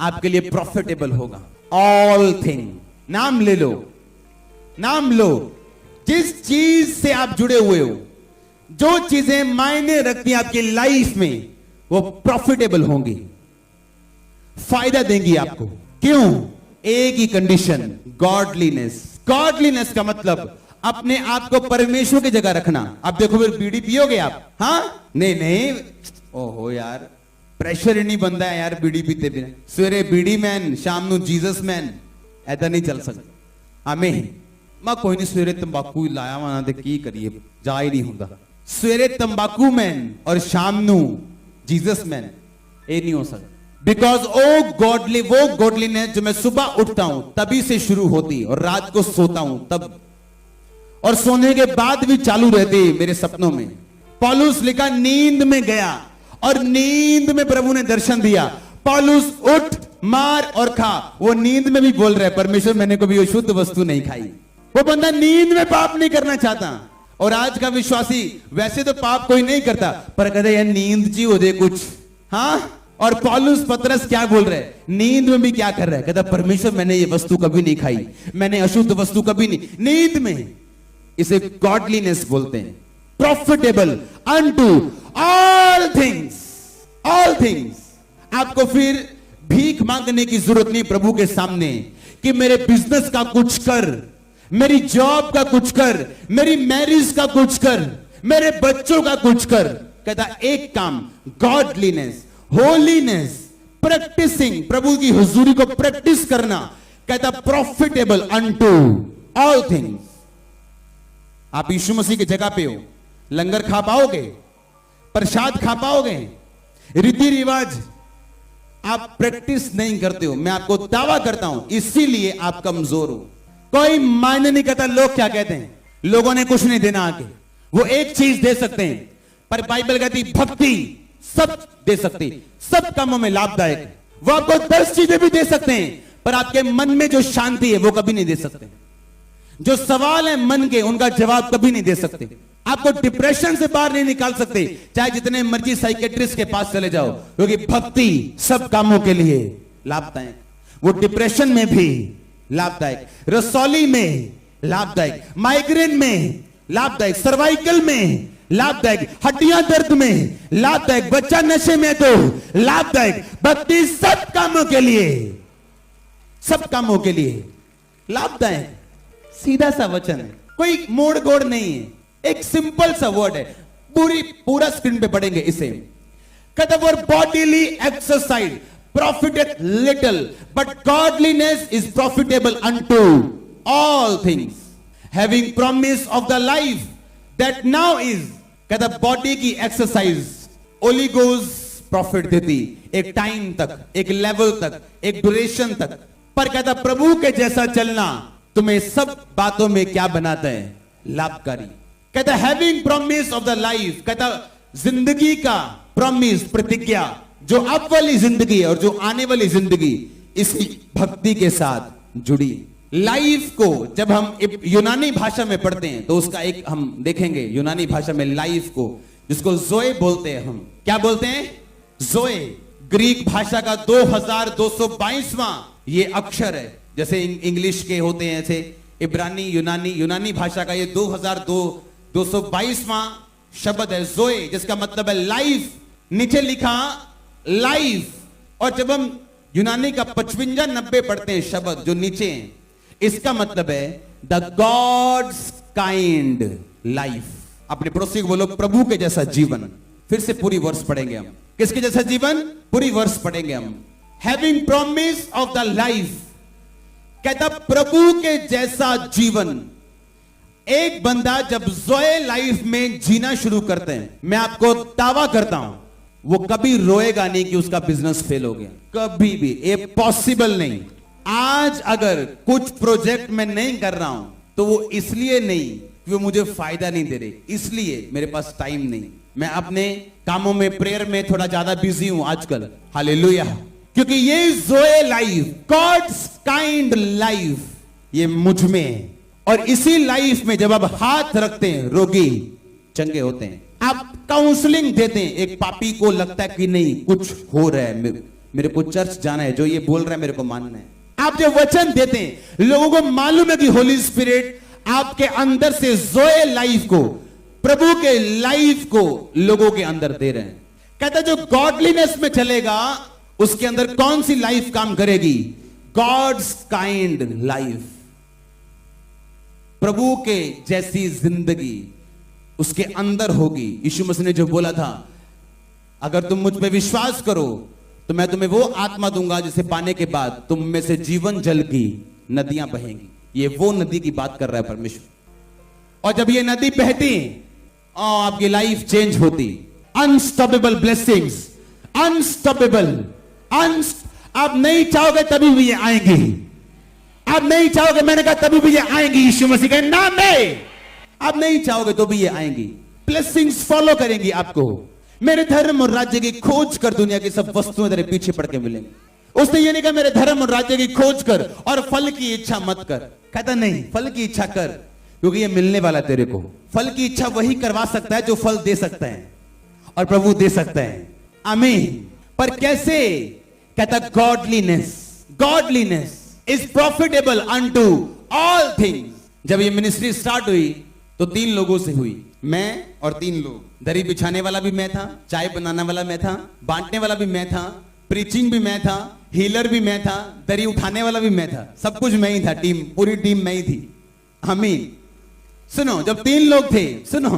आपके लिए प्रॉफिटेबल होगा। ऑल थिंग, नाम ले लो, नाम लो। जिस चीज से आप जुड़े हुए हो, जो चीजें मायने रखती हैं आपकी लाइफ में, वो प्रॉफिटेबल होंगी, फायदा देंगी आपको। क्यों? एक ही कंडीशन, गॉडलीनेस। गॉडलीनेस का मतलब अपने आप को परमेश्वर की जगह रखना। अब देखो फिर बीड़ी पियोगे आप? हाँ, नहीं नहीं, ओहो यार, प्रेशर ही नहीं बनता है यार बीड़ी पीते बिना। सवेरे बीड़ी मैन, शाम ਨੂੰ जीसस मैन, ऐसा नहीं चल सकता। आमीन। मैं कोई नहीं सवेरे तंबाकू लाया वहां ते की करिए, जा ही नहीं होता। सवेरे तंबाकू मैन और शाम ਨੂੰ जीसस मैन, ये नहीं हो सकता। बिकॉज वो गॉडलीनेस जो मैं सुबह उठता हूं तभी से शुरू होती और रात को सोता हूं तब, और सोने के बाद भी चालू रहती मेरे सपनों में। पौलुस लिखा नींद में गया और नींद में प्रभु ने दर्शन दिया। पौलुस उठ, मार और खा। वो नींद में भी बोल रहा है परमेश्वर मैंने कभी अशुद्ध वस्तु नहीं खाई। वो बंदा नींद में पाप नहीं करना चाहता। और आज का विश्वासी वैसे तो पाप कोई नहीं करता, पर कहते यार नींद जी हो दे कुछ, हाँ, और पौलुस पतरस क्या बोल रहे हैं? नींद में भी क्या कर रहा है? कहता परमेश्वर मैंने ये वस्तु कभी नहीं खाई, मैंने अशुद्ध वस्तु कभी नहीं। नींद में। इसे गॉडलीनेस बोलते हैं। Profitable unto all things, all things. आपको फिर भीख मांगने की जरूरत नहीं प्रभु के सामने कि मेरे बिजनेस का कुछ कर, मेरी जॉब का कुछ कर, मेरी मैरिज का कुछ कर, मेरे बच्चों का कुछ कर। कहता एक काम, गॉडलीनेस, होलीनेस, प्रैक्टिसिंग, प्रभु की हुजूरी को प्रैक्टिस करना। कहता प्रॉफिटेबल अनटू ऑल थिंग्स। आप यीशु मसीह की जगह पे हो, लंगर खा पाओगे, प्रसाद खा पाओगे, रीति रिवाज आप प्रैक्टिस नहीं करते हो। मैं आपको दावा करता हूं इसीलिए आप कमजोर हो। कोई मायने नहीं करता लोग क्या कहते हैं, लोगों ने कुछ नहीं देना आके। वो एक चीज दे सकते हैं, पर बाइबल कहती भक्ति सब दे सकती, सब कामों में लाभदायक है। वो आपको 10 चीजें भी दे सकते हैं, पर आपके मन में जो शांति है वो कभी नहीं दे सकते। जो सवाल है मन के, उनका जवाब कभी नहीं दे सकते। आपको डिप्रेशन से बाहर नहीं निकाल सकते, चाहे जितने मर्जी साइकेट्रिस्ट के पास चले जाओ, क्योंकि भक्ति सब कामों के लिए लाभदायक। वो डिप्रेशन में भी लाभदायक, रसौली में लाभदायक, माइग्रेन में लाभदायक, सर्वाइकल में लाभदायक, हड्डियां दर्द में लाभदायक, बच्चा नशे में तो लाभदायक। भक्ति सब कामों के लिए, सब कामों के लिए लाभदायक। सीधा सा वचन है, कोई मोड़ गोड़ नहीं है, एक सिंपल सा वर्ड है। पूरा स्क्रीन पे पढ़ेंगे इसे। कहता for bodily exercise profited little but godliness is profitable unto all things, having promise of the life that now is. कहता बॉडी की एक्सरसाइज ओलिगोस प्रॉफिट देती, एक टाइम तक, एक लेवल तक, एक ड्यूरेशन तक। पर कहता प्रभु के जैसा चलना तुम्हें सब बातों में क्या बनाता है? लाभकारी। कहता having promise of the life, कहता जिंदगी का प्रॉमिस, प्रतिज्ञा, जो अब वाली जिंदगी है और जो आने वाली जिंदगी इसी भक्ति के साथ जुड़ी। लाइफ को जब हम यूनानी भाषा में पढ़ते हैं तो उसका एक हम देखेंगे यूनानी भाषा में लाइफ को, जिसको जोए बोलते हैं। हम क्या बोलते हैं? जोए। ग्रीक भाषा का 2222वां ये अक्षर है। जैसे इंग्लिश के होते हैं, ऐसे इब्रानी, यूनानी भाषा का ये 2222वां शब्द है जोए, जिसका मतलब है लाइफ। नीचे लिखा लाइफ। और जब हम यूनानी का 55-90 पढ़ते हैं शब्द जो नीचे हैं, इसका मतलब है द गॉड्स काइंड लाइफ। अपने पड़ोसी को बोलो प्रभु के जैसा जीवन। फिर से पूरी वर्ष पढ़ेंगे हम। किसके जैसा जीवन? पूरी वर्ष पढ़ेंगे हम। Having promise of the life, कहता प्रभु के जैसा जीवन। एक बंदा जब जोए लाइफ में जीना शुरू करते हैं, मैं आपको दावा करता हूं वो कभी रोएगा नहीं कि उसका बिजनेस फेल हो गया, कभी भी। ये पॉसिबल नहीं। आज अगर कुछ प्रोजेक्ट मैं नहीं कर रहा हूं तो वो इसलिए नहीं कि वो मुझे फायदा नहीं दे रहे, इसलिए मेरे पास टाइम नहीं। मैं अपने कामों में, प्रेयर में थोड़ा ज्यादा बिजी हूं आजकल। हालेलुया। क्योंकि ये जोए लाइफ, गॉड्स काइंड लाइफ, ये मुझ में है। और इसी लाइफ में जब आप हाथ रखते हैं, रोगी चंगे होते हैं। आप काउंसलिंग देते हैं, एक पापी को लगता है कि नहीं कुछ हो रहा है, मेरे को चर्च जाना है, जो ये बोल रहा है मेरे को मानना है। आप जो वचन देते हैं, लोगों को मालूम है कि होली स्पिरिट आपके अंदर से जोए लाइफ को, प्रभु के लाइफ को लोगों के अंदर दे रहे हैं। कहता जो गॉडलीनेस में चलेगा उसके अंदर कौन सी लाइफ काम करेगी? God's kind life. प्रभु के जैसी जिंदगी उसके अंदर होगी। यीशु मसीह ने जो बोला था, अगर तुम मुझ पे विश्वास करो तो मैं तुम्हें वो आत्मा दूंगा जिसे पाने के बाद तुम में से जीवन जल की नदियां बहेंगी। ये वो नदी की बात कर रहा है परमेश्वर। और जब ये नदी बहती, आपकी लाइफ चेंज होती। Unstoppable blessings, unstoppable. आप नहीं चाहोगे तभी भी ये आएंगी। आप नहीं चाहोगे, मैंने कहा तभी भी ये आएंगी यीशु मसीह के नाम में। आप नहीं चाहोगे तो भी ये आएंगी। ब्लेसिंग्स फॉलो करेंगी आपको। मेरे धर्म और राज्य की खोज कर, दुनिया की सब वस्तुएं तेरे पीछे पड़ के मिलेंगी। उसने ये नहीं कहा मेरे धर्म और राज्य की खोज कर और फल की इच्छा मत कर। कहता नहीं, फल की इच्छा कर, क्योंकि ये मिलने वाला तेरे को। फल की इच्छा वही करवा सकता है जो फल दे सकता है, और प्रभु दे सकता है। आमीन। पर कैसे? कहता godliness, godliness is profitable unto all things. जब ये मिनिस्ट्री स्टार्ट हुई तो 3 लोगों से हुई, मैं और 3 लोग। दरी बिछाने वाला भी मैं था, चाय बनाने वाला मैं था, बांटने वाला भी मैं था, प्रीचिंग भी मैं था, हीलर भी मैं था, दरी उठाने वाला भी मैं था, सब कुछ मैं ही था। टीम, पूरी टीम मैं ही थी। आमीन। सुनो, जब 3 लोग थे, सुनो,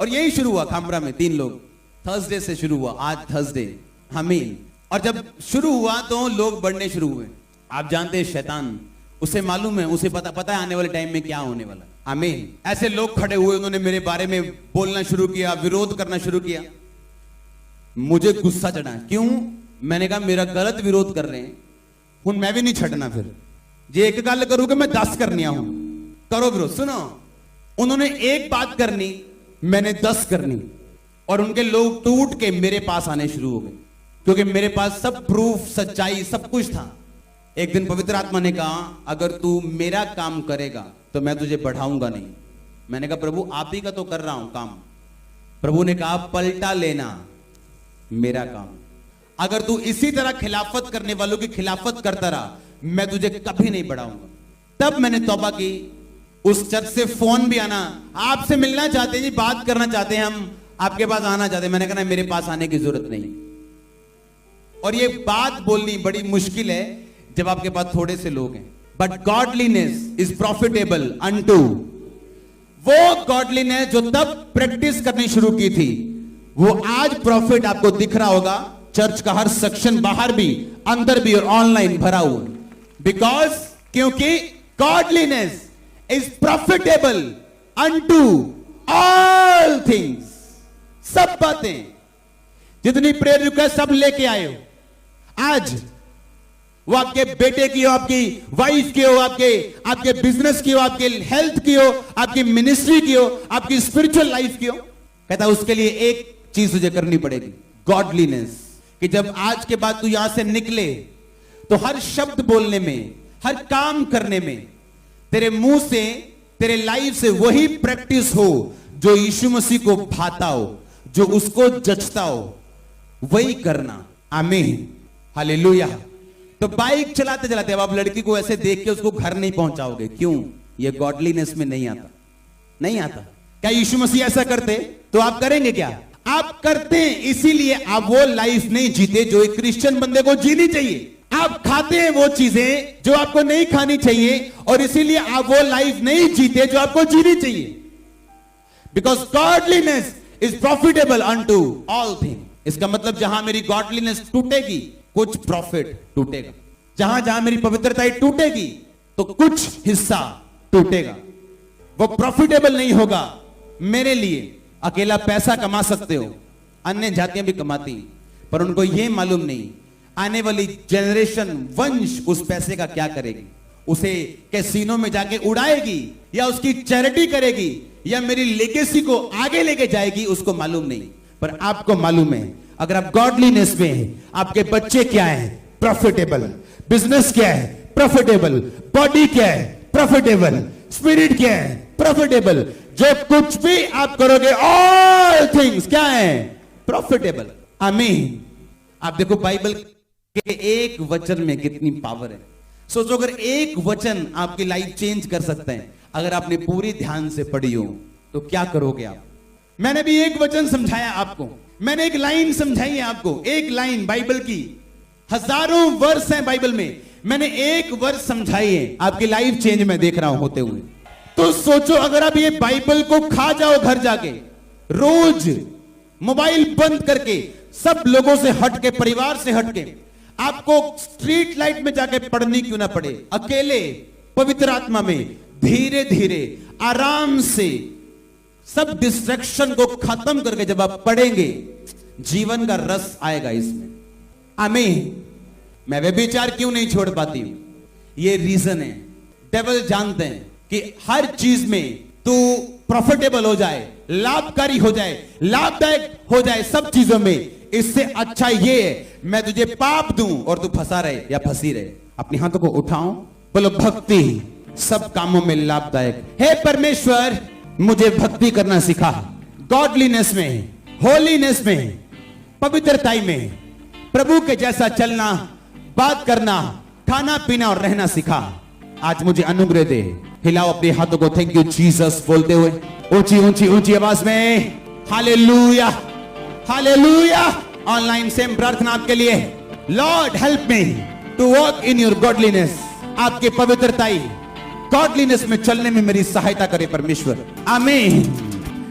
और यही शुरू हुआ खामरा में 3 लोग। थर्सडे से शुरू हुआ, आज थर्सडे। आमीन। और जब शुरू हुआ तो लोग बढ़ने शुरू हुए। आप जानते हैं शैतान, उसे मालूम है, उसे पता है आने वाले टाइम में क्या होने वाला। आमीन। ऐसे लोग खड़े हुए, उन्होंने मेरे बारे में बोलना शुरू किया, विरोध करना शुरू किया। मुझे गुस्सा चढ़ा। क्यों? मैंने कहा मेरा गलत विरोध कर रहे हैं, हुन मैं भी नहीं छड़ना। फिर जे एक गल करूंगा मैं 10 करनी हूं। करो विरोध। सुनो, उन्होंने एक बात करनी, मैंने 10 करनी, और उनके लोग टूट के मेरे पास आने शुरू हो गए, क्योंकि मेरे पास सब प्रूफ, सच्चाई, सब कुछ था। एक दिन पवित्र आत्मा ने कहा अगर तू मेरा काम करेगा तो मैं तुझे बढ़ाऊंगा नहीं। मैंने कहा प्रभु आप ही का तो कर रहा हूं काम। प्रभु ने कहा पलटा लेना मेरा काम। अगर तू इसी तरह खिलाफत करने वालों की खिलाफत करता रहा, मैं तुझे कभी नहीं बढ़ाऊंगा। तब मैंने तौबा की। उस चर्च से फोन भी आना, आपसे मिलना चाहते हैं जी, बात करना चाहते हैं, हम आपके पास आना चाहते हैं। मैंने कहा मेरे पास आने की जरूरत नहीं। और ये बात बोलनी बड़ी मुश्किल है जब आपके पास थोड़े से लोग हैं। But godliness is profitable unto, वो गॉडलीनेस जो तब प्रैक्टिस करनी शुरू की थी, वो आज प्रॉफिट आपको दिख रहा होगा। चर्च का हर सेक्शन, बाहर भी, अंदर भी और ऑनलाइन भरा हुआ। बिकॉज, क्योंकि godliness is profitable unto all things. सब बातें, जितनी प्रेयर रिक्वेस्ट सब लेके आए हो आज, वो आपके बेटे की हो, आपकी वाइफ की हो, आपके बिजनेस की हो, आपके हेल्थ की हो, आपकी मिनिस्ट्री की हो, आपकी स्पिरिचुअल लाइफ की हो। कहता उसके लिए एक चीज तुझे करनी पड़ेगी, गॉडलीनेस। कि जब आज के बाद तू यहां से निकले तो हर शब्द बोलने में, हर काम करने में, तेरे मुंह से, तेरे लाइफ से वही प्रैक्टिस हो जो यीशु मसीह को भाता हो, जो उसको जचता हो, वही करना। आमीन, हालेलुया। तो बाइक चलाते चलाते अब आप लड़की को ऐसे देख के उसको घर नहीं पहुंचाओगे। क्यों? ये गॉडलीनेस में नहीं आता, नहीं आता। क्या यीशु मसीह ऐसा करते तो आप करेंगे क्या? आप करते हैं, इसीलिए आप वो लाइफ नहीं जीते जो एक क्रिश्चियन बंदे को जीनी चाहिए। आप खाते हैं वो चीजें जो आपको नहीं खानी चाहिए, और इसीलिए आप वो लाइफ नहीं जीते जो आपको जीनी चाहिए। Because godliness is profitable unto all thing. इसका मतलब जहां मेरी गॉडलीनेस टूटेगी, कुछ प्रॉफिट टूटेगा। जहां जहां मेरी पवित्रता टूटेगी तो कुछ हिस्सा टूटेगा। वो प्रॉफिटेबल नहीं होगा मेरे लिए। अकेला पैसा कमा सकते हो, अन्य जातियां भी कमाती, पर उनको यह मालूम नहीं आने वाली जनरेशन, वंश उस पैसे का क्या करेगी। उसे कैसीनो में जाके उड़ाएगी, या उसकी चैरिटी करेगी, या मेरी लेगेसी को आगे लेके जाएगी, उसको मालूम नहीं। पर आपको मालूम है, अगर आप गॉडलीनेस में हैं, आपके बच्चे क्या हैं? प्रॉफिटेबल। बिजनेस क्या है? प्रॉफिटेबल। बॉडी क्या है? प्रॉफिटेबल। स्पिरिट क्या है? प्रॉफिटेबल। जो कुछ भी आप करोगे, ऑल थिंग्स क्या है? प्रॉफिटेबल। आमीन। आप देखो बाइबल के एक वचन में कितनी पावर है। सोचो अगर एक वचन आपकी लाइफ चेंज कर सकते हैं, अगर आपने पूरी ध्यान से पढ़ी हो तो क्या करोगे आप? मैंने भी एक वचन समझाया आपको, मैंने एक लाइन समझाई है आपको, एक लाइन बाइबल की। हजारों वर्ष हैं बाइबल में, मैंने एक वर्ष समझाई है, आपकी लाइफ चेंज मैं देख रहा हूं होते हुए। तो सोचो अगर आप ये बाइबल को खा जाओ घर जाके, रोज मोबाइल बंद करके, सब लोगों से हटके, परिवार से हटके, आपको स्ट्रीट लाइट में जाके पढ़नी क्यों ना पड़े, अकेले पवित्र आत्मा में धीरे धीरे आराम से सब डिस्ट्रैक्शन को खत्म करके जब आप पढ़ेंगे, जीवन का रस आएगा इसमें। आमीन। मैं व्यभिचार क्यों नहीं छोड़ पाती हूं? ये रीजन है, डेविल जानते हैं कि हर चीज में तू प्रॉफिटेबल हो जाए, लाभकारी हो जाए, लाभदायक हो जाए सब चीजों में। इससे अच्छा ये है मैं तुझे पाप दूं और तू फंसा रहे या फंसी रहे। अपने हाथों को उठाओ, बोलो भक्ति सब कामों में लाभदायक। हे परमेश्वर मुझे भक्ति करना सिखा, गॉडलीनेस में, होलीनेस में, पवित्रताई में, प्रभु के जैसा चलना, बात करना, खाना पीना और रहना सिखा। आज मुझे अनुग्रह दे। हिलाओ अपने हाथों को थैंक यू जीसस बोलते हुए ऊंची ऊंची ऊंची आवाज में हालेलुया, हालेलुया। ऑनलाइन सेम प्रार्थना आपके लिए। Lord help me to walk in your godliness. आपके पवित्रताई गॉडलीनेस में चलने में मेरी सहायता करे परमेश्वर, आमीन।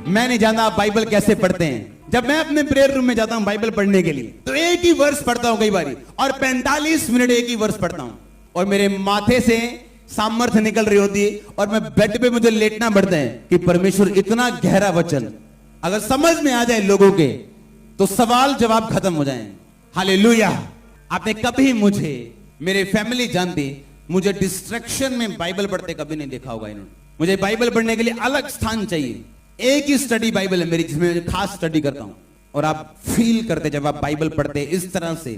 मैं नहीं जानता आप बाइबल कैसे पढ़ते हैं। जब मैं अपने प्रेयर रूम में जाता हूं बाइबल पढ़ने के लिए तो एक ही वर्ष पढ़ता हूं कई बारी, और 45 मिनट एक ही वर्ष पढ़ता हूं, और मेरे माथे से सामर्थ्य निकल रही होती है, और मैं बेड पे मुझे लेटना पड़ता है कि परमेश्वर इतना गहरा वचन अगर समझ में आ जाए लोगों के तो सवाल जवाब खत्म हो जाए। हालेलुया। आपने कभी मुझे, मेरे फैमिली जानती, मुझे डिस्ट्रैक्शन में बाइबल पढ़ते कभी नहीं देखा होगा इन्होंने। मुझे बाइबल पढ़ने के लिए अलग स्थान चाहिए। एक ही स्टडी बाइबल है मेरी जिसमें खास स्टडी करता हूं, और आप फील करते जब आप बाइबल पढ़ते इस तरह से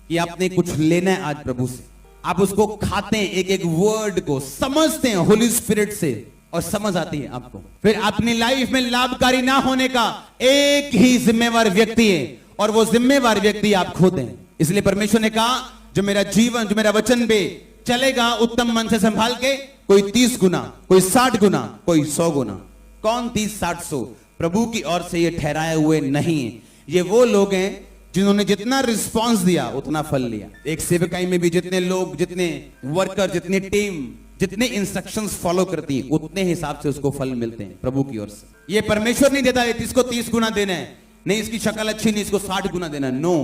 कि आपने कुछ लेना है आज प्रभु से, आप उसको खाते हैं, एक एक वर्ड को समझते हैं होली स्पिरिट से, और समझ आती है आपको। फिर अपनी लाइफ में लाभकारी ना होने का एक ही जिम्मेवार व्यक्ति है, और वो जिम्मेवार व्यक्ति आप खुद हैं। इसलिए परमेश्वर ने कहा जो मेरा जीवन, जो मेरा वचन पे चलेगा उत्तम मन से संभाल के, कोई 30 गुना, कोई 60 गुना, कोई 100 गुना। कौन 30, 60, 100? प्रभु की ओर से ये ठहराए हुए नहीं है। ये वो लोग हैं जिन्होंने जितना रिस्पांस दिया उतना फल लिया। एक सेवकाई में भी जितने लोग, जितने वर्कर, जितनी टीम, जितने इंस्ट्रक्शंस फॉलो करती है उतने हिसाब से उसको फल मिलते हैं प्रभु की ओर से। ये परमेश्वर नहीं देता है इसको 30 गुना देना है, नहीं इसकी शक्ल अच्छी नहीं इसको 60 गुना देना। नो,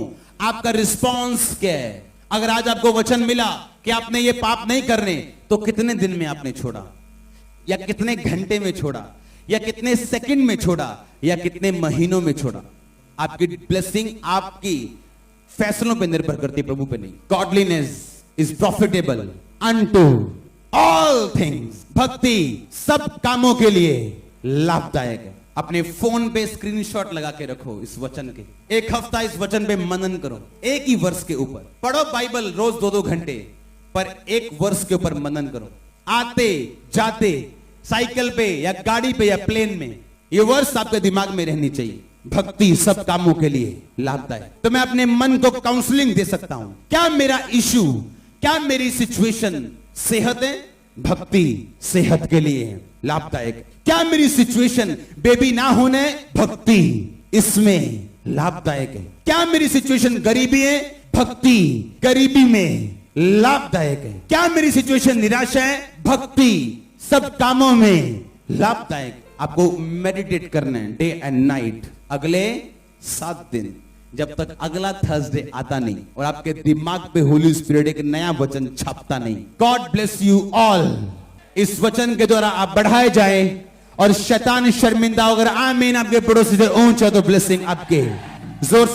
आपका रिस्पॉन्स क्या है? अगर आज आपको वचन मिला कि आपने ये पाप नहीं करने, तो कितने दिन में आपने छोड़ा, या कितने घंटे में छोड़ा, या कितने सेकंड में छोड़ा, या कितने महीनों में छोड़ा? आपकी ब्लेसिंग आपकी फैसलों पे निर्भर करती है, प्रभु पे नहीं। Godliness is profitable unto all things. भक्ति सब कामों के लिए लाभदायक है। अपने फोन पे स्क्रीनशॉट लगा के रखो इस वचन के। एक हफ्ता इस वचन पे मनन करो, एक ही वर्ष के ऊपर पढ़ो बाइबल रोज 2-2 घंटे, पर एक वर्ष के ऊपर मनन करो। आते जाते साइकिल पे या गाड़ी पे या प्लेन में ये वर्ष आपके दिमाग में रहनी चाहिए। भक्ति सब कामों के लिए लाभदायक। तो मैं अपने मन को काउंसलिंग दे सकता हूं। क्या मेरा इशू, क्या मेरी सिचुएशन सेहत है? भक्ति सेहत के लिए है, लाभदायक। क्या मेरी सिचुएशन बेबी ना होने? भक्ति इसमें लाभदायक है। क्या मेरी सिचुएशन गरीबी है? भक्ति गरीबी में लाभदायक है। क्या मेरी सिचुएशन निराशा है? भक्ति सब कामों में लाभदायक। आपको मेडिटेट करना है डे एंड नाइट अगले 7 दिन, जब तक अगला थर्सडे आता नहीं और आपके दिमाग पे होली स्पिरिट एक नया वचन छापता नहीं। God bless you all. इस वचन के द्वारा आप बढ़ाए जाए और शैतान शर्मिंदा। अगर आमीन आपके पड़ोसी से ऊंचा तो ब्लेसिंग आपके जोर